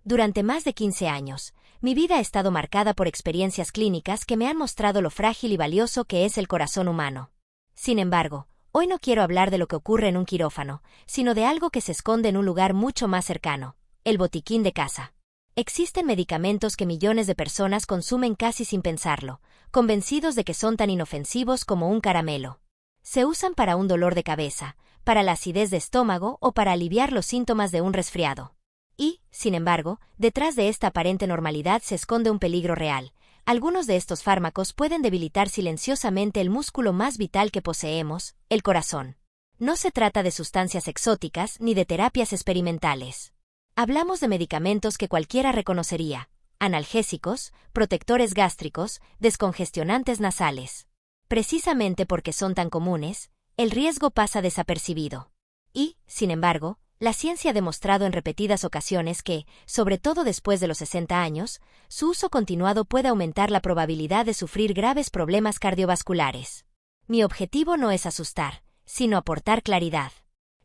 Durante más de 15 años, mi vida ha estado marcada por experiencias clínicas que me han mostrado lo frágil y valioso que es el corazón humano. Sin embargo, hoy no quiero hablar de lo que ocurre en un quirófano, sino de algo que se esconde en un lugar mucho más cercano, el botiquín de casa. Existen medicamentos que millones de personas consumen casi sin pensarlo, convencidos de que son tan inofensivos como un caramelo. Se usan para un dolor de cabeza, para la acidez de estómago o para aliviar los síntomas de un resfriado. Y, sin embargo, detrás de esta aparente normalidad se esconde un peligro real. Algunos de estos fármacos pueden debilitar silenciosamente el músculo más vital que poseemos, el corazón. No se trata de sustancias exóticas ni de terapias experimentales. Hablamos de medicamentos que cualquiera reconocería: analgésicos, protectores gástricos, descongestionantes nasales. Precisamente porque son tan comunes, el riesgo pasa desapercibido. Y, sin embargo, la ciencia ha demostrado en repetidas ocasiones que, sobre todo después de los 60 años, su uso continuado puede aumentar la probabilidad de sufrir graves problemas cardiovasculares. Mi objetivo no es asustar, sino aportar claridad.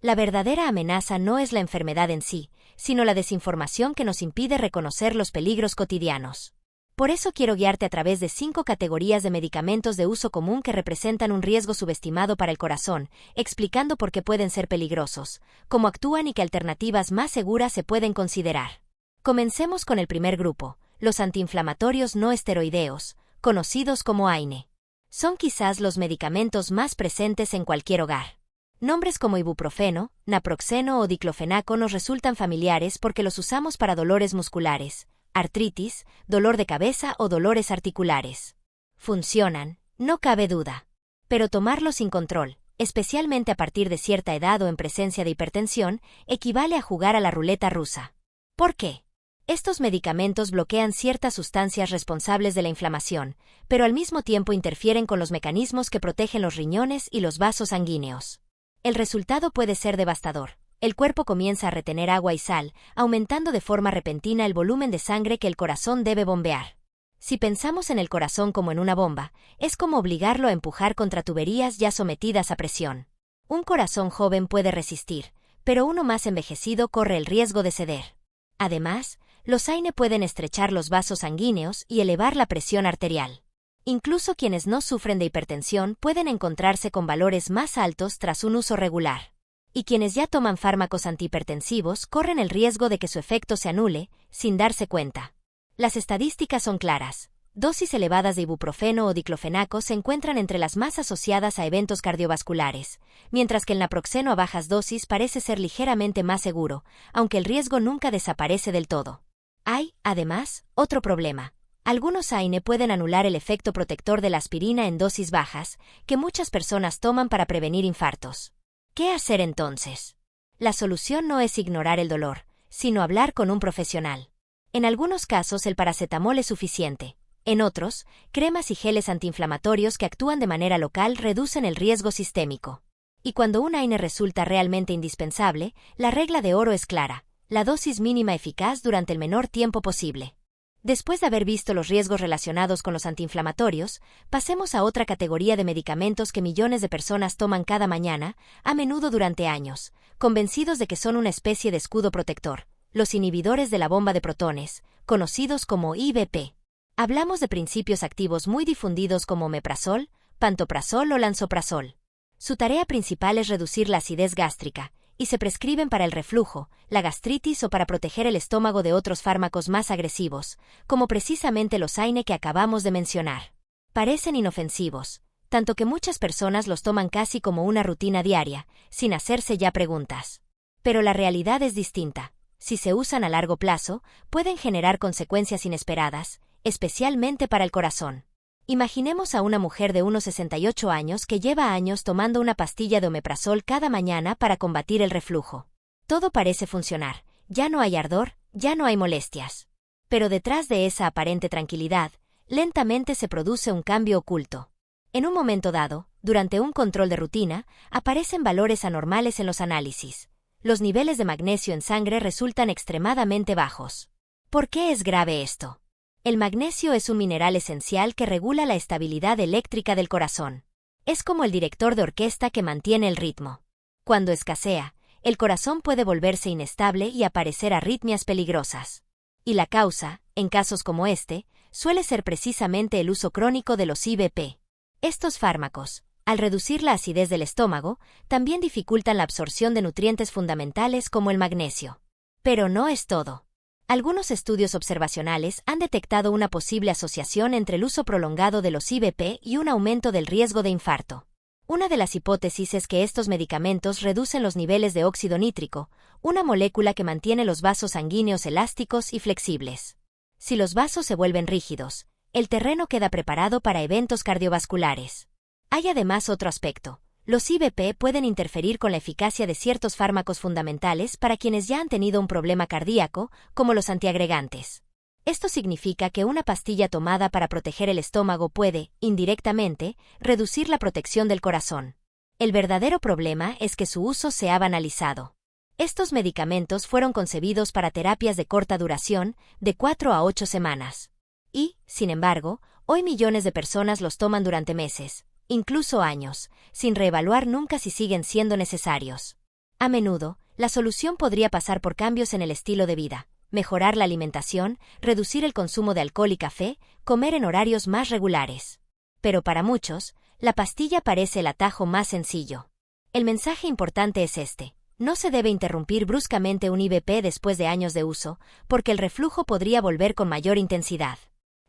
La verdadera amenaza no es la enfermedad en sí, sino la desinformación que nos impide reconocer los peligros cotidianos. Por eso quiero guiarte a través de 5 categorías de medicamentos de uso común que representan un riesgo subestimado para el corazón, explicando por qué pueden ser peligrosos, cómo actúan y qué alternativas más seguras se pueden considerar. Comencemos con el primer grupo, los antiinflamatorios no esteroideos, conocidos como AINE. Son quizás los medicamentos más presentes en cualquier hogar. Nombres como ibuprofeno, naproxeno o diclofenaco nos resultan familiares porque los usamos para dolores musculares, artritis, dolor de cabeza o dolores articulares. Funcionan, no cabe duda. Pero tomarlos sin control, especialmente a partir de cierta edad o en presencia de hipertensión, equivale a jugar a la ruleta rusa. ¿Por qué? Estos medicamentos bloquean ciertas sustancias responsables de la inflamación, pero al mismo tiempo interfieren con los mecanismos que protegen los riñones y los vasos sanguíneos. El resultado puede ser devastador. El cuerpo comienza a retener agua y sal, aumentando de forma repentina el volumen de sangre que el corazón debe bombear. Si pensamos en el corazón como en una bomba, es como obligarlo a empujar contra tuberías ya sometidas a presión. Un corazón joven puede resistir, pero uno más envejecido corre el riesgo de ceder. Además, los AINE pueden estrechar los vasos sanguíneos y elevar la presión arterial. Incluso quienes no sufren de hipertensión pueden encontrarse con valores más altos tras un uso regular. Y quienes ya toman fármacos antihipertensivos corren el riesgo de que su efecto se anule, sin darse cuenta. Las estadísticas son claras. Dosis elevadas de ibuprofeno o diclofenaco se encuentran entre las más asociadas a eventos cardiovasculares, mientras que el naproxeno a bajas dosis parece ser ligeramente más seguro, aunque el riesgo nunca desaparece del todo. Hay, además, otro problema. Algunos AINE pueden anular el efecto protector de la aspirina en dosis bajas, que muchas personas toman para prevenir infartos. ¿Qué hacer entonces? La solución no es ignorar el dolor, sino hablar con un profesional. En algunos casos el paracetamol es suficiente. En otros, cremas y geles antiinflamatorios que actúan de manera local reducen el riesgo sistémico. Y cuando un AINE resulta realmente indispensable, la regla de oro es clara: la dosis mínima eficaz durante el menor tiempo posible. Después de haber visto los riesgos relacionados con los antiinflamatorios, pasemos a otra categoría de medicamentos que millones de personas toman cada mañana, a menudo durante años, convencidos de que son una especie de escudo protector: los inhibidores de la bomba de protones, conocidos como IBP. Hablamos de principios activos muy difundidos como omeprazol, pantoprazol o lansoprazol. Su tarea principal es reducir la acidez gástrica, y se prescriben para el reflujo, la gastritis o para proteger el estómago de otros fármacos más agresivos, como precisamente los AINE que acabamos de mencionar. Parecen inofensivos, tanto que muchas personas los toman casi como una rutina diaria, sin hacerse ya preguntas. Pero la realidad es distinta. Si se usan a largo plazo, pueden generar consecuencias inesperadas, especialmente para el corazón. Imaginemos a una mujer de unos 68 años que lleva años tomando una pastilla de omeprazol cada mañana para combatir el reflujo. Todo parece funcionar, ya no hay ardor, ya no hay molestias. Pero detrás de esa aparente tranquilidad, lentamente se produce un cambio oculto. En un momento dado, durante un control de rutina, aparecen valores anormales en los análisis. Los niveles de magnesio en sangre resultan extremadamente bajos. ¿Por qué es grave esto? El magnesio es un mineral esencial que regula la estabilidad eléctrica del corazón. Es como el director de orquesta que mantiene el ritmo. Cuando escasea, el corazón puede volverse inestable y aparecer arritmias peligrosas. Y la causa, en casos como este, suele ser precisamente el uso crónico de los IVP. Estos fármacos, al reducir la acidez del estómago, también dificultan la absorción de nutrientes fundamentales como el magnesio. Pero no es todo. Algunos estudios observacionales han detectado una posible asociación entre el uso prolongado de los IVP y un aumento del riesgo de infarto. Una de las hipótesis es que estos medicamentos reducen los niveles de óxido nítrico, una molécula que mantiene los vasos sanguíneos elásticos y flexibles. Si los vasos se vuelven rígidos, el terreno queda preparado para eventos cardiovasculares. Hay además otro aspecto. Los IVP pueden interferir con la eficacia de ciertos fármacos fundamentales para quienes ya han tenido un problema cardíaco, como los antiagregantes. Esto significa que una pastilla tomada para proteger el estómago puede, indirectamente, reducir la protección del corazón. El verdadero problema es que su uso se ha banalizado. Estos medicamentos fueron concebidos para terapias de corta duración, de 4 a 8 semanas. Y, sin embargo, hoy millones de personas los toman durante meses, incluso años, sin reevaluar nunca si siguen siendo necesarios. A menudo, la solución podría pasar por cambios en el estilo de vida, mejorar la alimentación, reducir el consumo de alcohol y café, comer en horarios más regulares. Pero para muchos, la pastilla parece el atajo más sencillo. El mensaje importante es este: no se debe interrumpir bruscamente un IVP después de años de uso, porque el reflujo podría volver con mayor intensidad.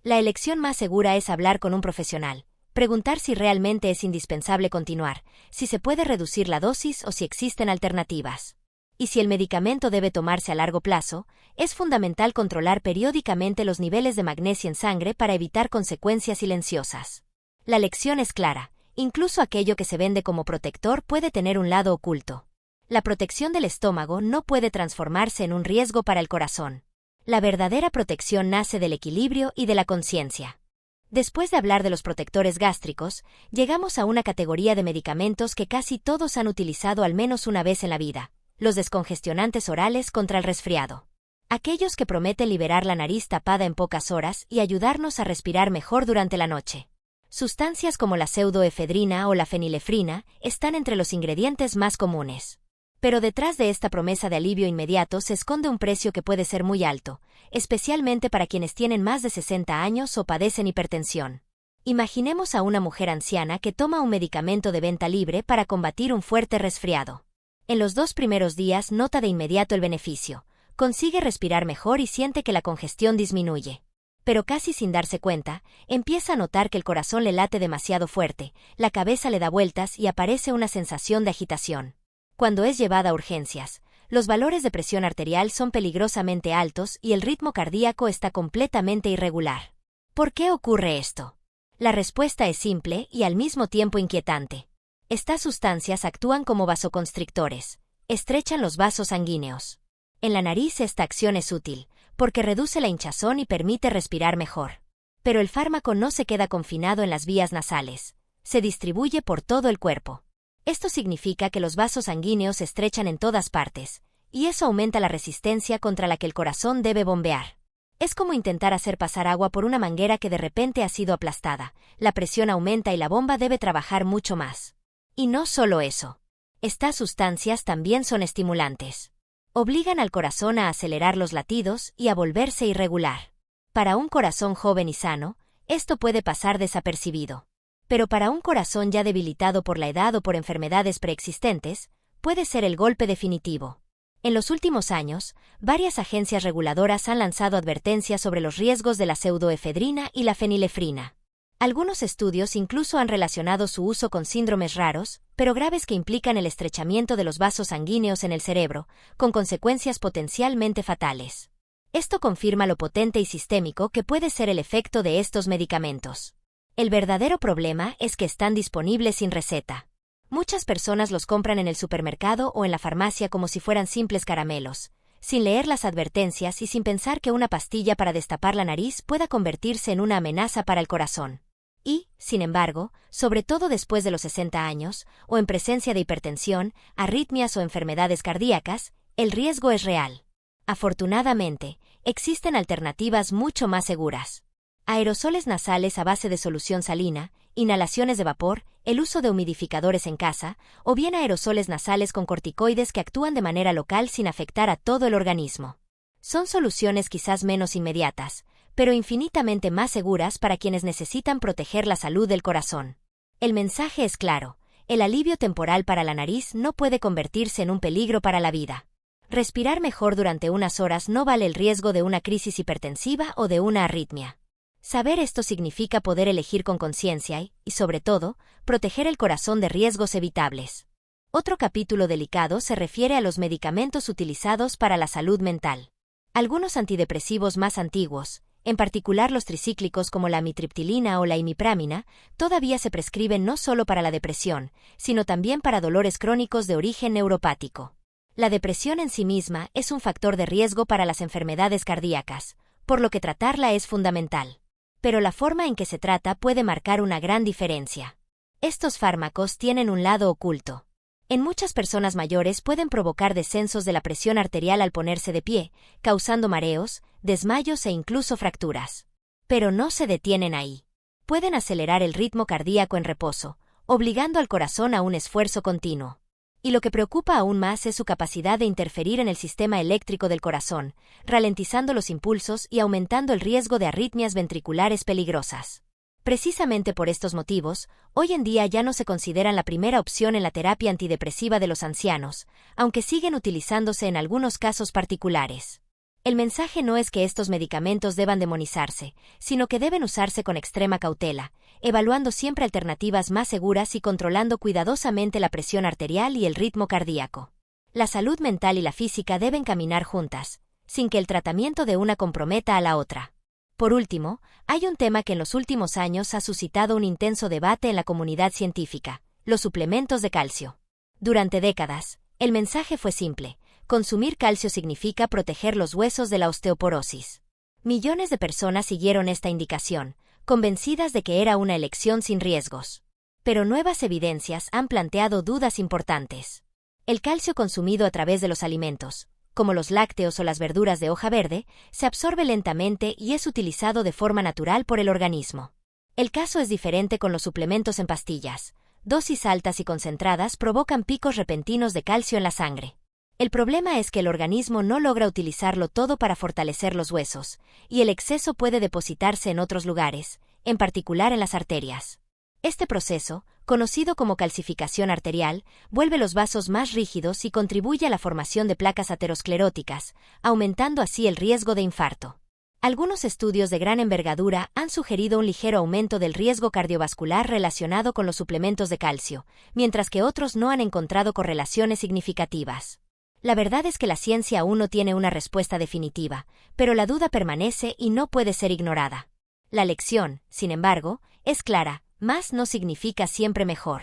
La elección más segura es hablar con un profesional. Preguntar si realmente es indispensable continuar, si se puede reducir la dosis o si existen alternativas. Y si el medicamento debe tomarse a largo plazo, es fundamental controlar periódicamente los niveles de magnesio en sangre para evitar consecuencias silenciosas. La lección es clara: incluso aquello que se vende como protector puede tener un lado oculto. La protección del estómago no puede transformarse en un riesgo para el corazón. La verdadera protección nace del equilibrio y de la conciencia. Después de hablar de los protectores gástricos, llegamos a una categoría de medicamentos que casi todos han utilizado al menos una vez en la vida: los descongestionantes orales contra el resfriado. Aquellos que prometen liberar la nariz tapada en pocas horas y ayudarnos a respirar mejor durante la noche. Sustancias como la pseudoefedrina o la fenilefrina están entre los ingredientes más comunes. Pero detrás de esta promesa de alivio inmediato se esconde un precio que puede ser muy alto, especialmente para quienes tienen más de 60 años o padecen hipertensión. Imaginemos a una mujer anciana que toma un medicamento de venta libre para combatir un fuerte resfriado. En los 2 primeros días nota de inmediato el beneficio, consigue respirar mejor y siente que la congestión disminuye. Pero casi sin darse cuenta, empieza a notar que el corazón le late demasiado fuerte, la cabeza le da vueltas y aparece una sensación de agitación. Cuando es llevada a urgencias, los valores de presión arterial son peligrosamente altos y el ritmo cardíaco está completamente irregular. ¿Por qué ocurre esto? La respuesta es simple y al mismo tiempo inquietante. Estas sustancias actúan como vasoconstrictores, estrechan los vasos sanguíneos. En la nariz esta acción es útil, porque reduce la hinchazón y permite respirar mejor. Pero el fármaco no se queda confinado en las vías nasales, se distribuye por todo el cuerpo. Esto significa que los vasos sanguíneos se estrechan en todas partes, y eso aumenta la resistencia contra la que el corazón debe bombear. Es como intentar hacer pasar agua por una manguera que de repente ha sido aplastada, la presión aumenta y la bomba debe trabajar mucho más. Y no solo eso. Estas sustancias también son estimulantes. Obligan al corazón a acelerar los latidos y a volverse irregular. Para un corazón joven y sano, esto puede pasar desapercibido. Pero para un corazón ya debilitado por la edad o por enfermedades preexistentes, puede ser el golpe definitivo. En los últimos años, varias agencias reguladoras han lanzado advertencias sobre los riesgos de la pseudoefedrina y la fenilefrina. Algunos estudios incluso han relacionado su uso con síndromes raros, pero graves que implican el estrechamiento de los vasos sanguíneos en el cerebro, con consecuencias potencialmente fatales. Esto confirma lo potente y sistémico que puede ser el efecto de estos medicamentos. El verdadero problema es que están disponibles sin receta. Muchas personas los compran en el supermercado o en la farmacia como si fueran simples caramelos, sin leer las advertencias y sin pensar que una pastilla para destapar la nariz pueda convertirse en una amenaza para el corazón. Y, sin embargo, sobre todo después de los 60 años, o en presencia de hipertensión, arritmias o enfermedades cardíacas, el riesgo es real. Afortunadamente, existen alternativas mucho más seguras. Aerosoles nasales a base de solución salina, inhalaciones de vapor, el uso de humidificadores en casa, o bien aerosoles nasales con corticoides que actúan de manera local sin afectar a todo el organismo. Son soluciones quizás menos inmediatas, pero infinitamente más seguras para quienes necesitan proteger la salud del corazón. El mensaje es claro: el alivio temporal para la nariz no puede convertirse en un peligro para la vida. Respirar mejor durante unas horas no vale el riesgo de una crisis hipertensiva o de una arritmia. Saber esto significa poder elegir con conciencia y, sobre todo, proteger el corazón de riesgos evitables. Otro capítulo delicado se refiere a los medicamentos utilizados para la salud mental. Algunos antidepresivos más antiguos, en particular los tricíclicos como la amitriptilina o la imipramina, todavía se prescriben no solo para la depresión, sino también para dolores crónicos de origen neuropático. La depresión en sí misma es un factor de riesgo para las enfermedades cardíacas, por lo que tratarla es fundamental. Pero la forma en que se trata puede marcar una gran diferencia. Estos fármacos tienen un lado oculto. En muchas personas mayores pueden provocar descensos de la presión arterial al ponerse de pie, causando mareos, desmayos e incluso fracturas. Pero no se detienen ahí. Pueden acelerar el ritmo cardíaco en reposo, obligando al corazón a un esfuerzo continuo. Y lo que preocupa aún más es su capacidad de interferir en el sistema eléctrico del corazón, ralentizando los impulsos y aumentando el riesgo de arritmias ventriculares peligrosas. Precisamente por estos motivos, hoy en día ya no se consideran la primera opción en la terapia antidepresiva de los ancianos, aunque siguen utilizándose en algunos casos particulares. El mensaje no es que estos medicamentos deban demonizarse, sino que deben usarse con extrema cautela, evaluando siempre alternativas más seguras y controlando cuidadosamente la presión arterial y el ritmo cardíaco. La salud mental y la física deben caminar juntas, sin que el tratamiento de una comprometa a la otra. Por último, hay un tema que en los últimos años ha suscitado un intenso debate en la comunidad científica: los suplementos de calcio. Durante décadas, el mensaje fue simple: consumir calcio significa proteger los huesos de la osteoporosis. Millones de personas siguieron esta indicación, convencidas de que era una elección sin riesgos. Pero nuevas evidencias han planteado dudas importantes. El calcio consumido a través de los alimentos, como los lácteos o las verduras de hoja verde, se absorbe lentamente y es utilizado de forma natural por el organismo. El caso es diferente con los suplementos en pastillas. Dosis altas y concentradas provocan picos repentinos de calcio en la sangre. El problema es que el organismo no logra utilizarlo todo para fortalecer los huesos, y el exceso puede depositarse en otros lugares, en particular en las arterias. Este proceso, conocido como calcificación arterial, vuelve los vasos más rígidos y contribuye a la formación de placas ateroscleróticas, aumentando así el riesgo de infarto. Algunos estudios de gran envergadura han sugerido un ligero aumento del riesgo cardiovascular relacionado con los suplementos de calcio, mientras que otros no han encontrado correlaciones significativas. La verdad es que la ciencia aún no tiene una respuesta definitiva, pero la duda permanece y no puede ser ignorada. La lección, sin embargo, es clara: más no significa siempre mejor.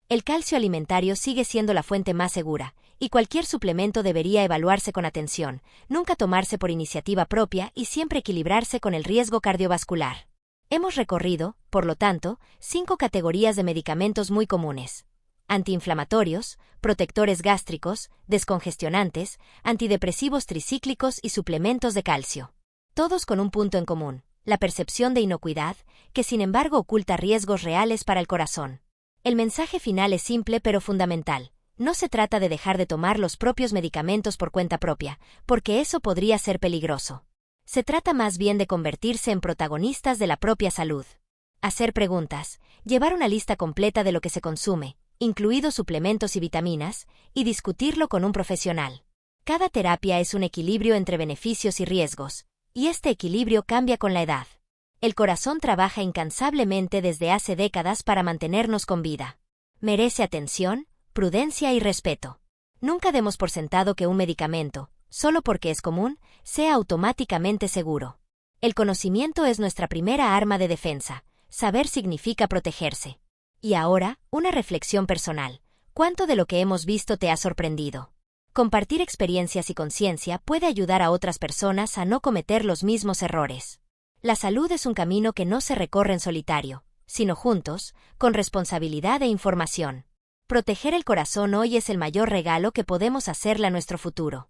El calcio alimentario sigue siendo la fuente más segura, y cualquier suplemento debería evaluarse con atención, nunca tomarse por iniciativa propia y siempre equilibrarse con el riesgo cardiovascular. Hemos recorrido, por lo tanto, 5 categorías de medicamentos muy comunes: antiinflamatorios, protectores gástricos, descongestionantes, antidepresivos tricíclicos y suplementos de calcio. Todos con un punto en común: la percepción de inocuidad, que sin embargo oculta riesgos reales para el corazón. El mensaje final es simple pero fundamental: no se trata de dejar de tomar los propios medicamentos por cuenta propia, porque eso podría ser peligroso. Se trata más bien de convertirse en protagonistas de la propia salud. Hacer preguntas, llevar una lista completa de lo que se consume, incluidos suplementos y vitaminas, y discutirlo con un profesional. Cada terapia es un equilibrio entre beneficios y riesgos, y este equilibrio cambia con la edad. El corazón trabaja incansablemente desde hace décadas para mantenernos con vida. Merece atención, prudencia y respeto. Nunca demos por sentado que un medicamento, solo porque es común, sea automáticamente seguro. El conocimiento es nuestra primera arma de defensa. Saber significa protegerse. Y ahora, una reflexión personal: ¿cuánto de lo que hemos visto te ha sorprendido? Compartir experiencias y conciencia puede ayudar a otras personas a no cometer los mismos errores. La salud es un camino que no se recorre en solitario, sino juntos, con responsabilidad e información. Proteger el corazón hoy es el mayor regalo que podemos hacerle a nuestro futuro.